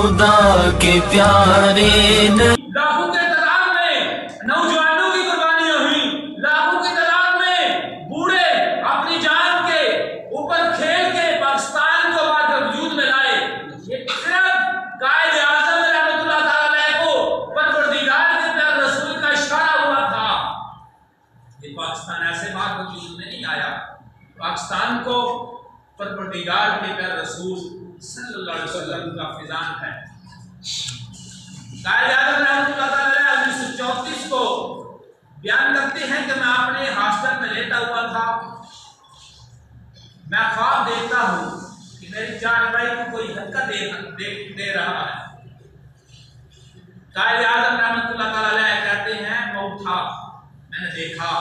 खुदा के प्यारे लाखों के तादाद में नौजवानों की कुर्बानियां हुई, लाखों की तादाद में बूढ़े अपनी जान के ऊपर खेल के पाकिस्तान को वजूद में लाए। ये सिर्फ कायद आज़म रहमतुल्लाह तआला अलैह को परवरदिगार के प्यारे रसूल का इशारा हुआ था। ये पाकिस्तान ऐसे बात वजूद में नहीं आया, पाकिस्तान को परवरदिगार के प्यारे रसूल सल्लल्लाहु अलैहि वसल्लम का फिजान है। कायद आज़म रहमतुल्लाह तआला अलैह 1934 को बयान करते हैं कि मैं अपने हॉस्टल में लेटा हुआ था, मैं ख्वाब देखता हूँ कि मेरी चारपाई को कोई हरकत दे रहा है। कायद आज़म रहमतुल्लाह तआला अलैह कहते हैं मैं उठा, मैंने देखा,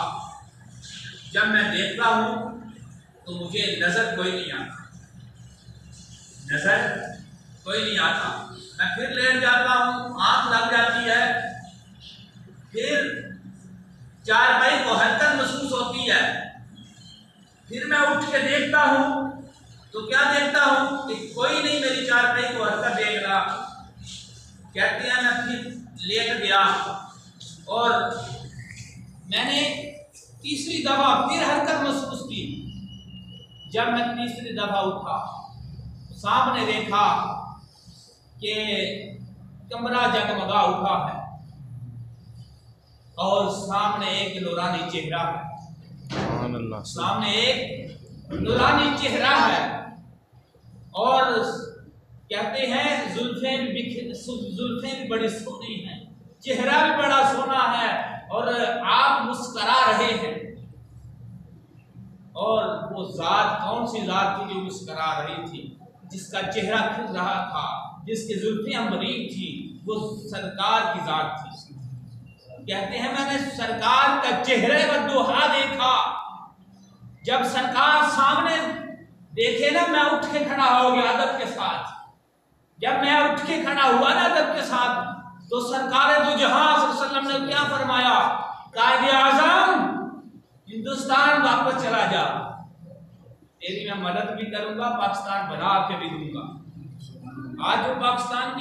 जब मैं देखता हूँ तो मुझे नजर कोई नहीं आता, नजर कोई नहीं आता। मैं फिर लेट जाता हूँ, आंख लग जाती है, फिर चारपाई को हरकत महसूस होती है, फिर मैं उठ के देखता हूँ तो क्या देखता हूँ कि कोई नहीं मेरी चारपाई को हरकत देख रहा। कहते हैं मैं फिर लेट गया और मैंने तीसरी दफा फिर हरकत महसूस की। जब मैं तीसरी दफा उठा, सामने देखा कि कमरा जगमगा उठा है और सामने एक नूरानी चेहरा है, सामने एक नूरानी चेहरा है और कहते हैं जुल्फें भी बड़ी सोनी हैं, चेहरा भी बड़ा सोना है और आप मुस्करा रहे हैं। और वो जात कौन सी जात थी जो मुस्करा रही थी, जिसका चेहरा खिल रहा था, जिसकी जुल्फें अमरीक थी, वो सरकार की जात थी। कहते हैं मैंने सरकार का चेहरे पर दोहा देखा। जब सरकार सामने देखे ना, मैं उठ के खड़ा हो गया अदब के साथ। जब मैं उठ के खड़ा हुआ ना अदब के साथ, तो सरकार दो जहां सल्लल्लाहु अलैहि वसल्लम ने क्या फरमाया, कायद आज़म हिंदुस्तान वापस चला जा, तेरी मैं मदद भी करूंगा, पाकिस्तान बना के भी दूंगा। आज जो पाकिस्तान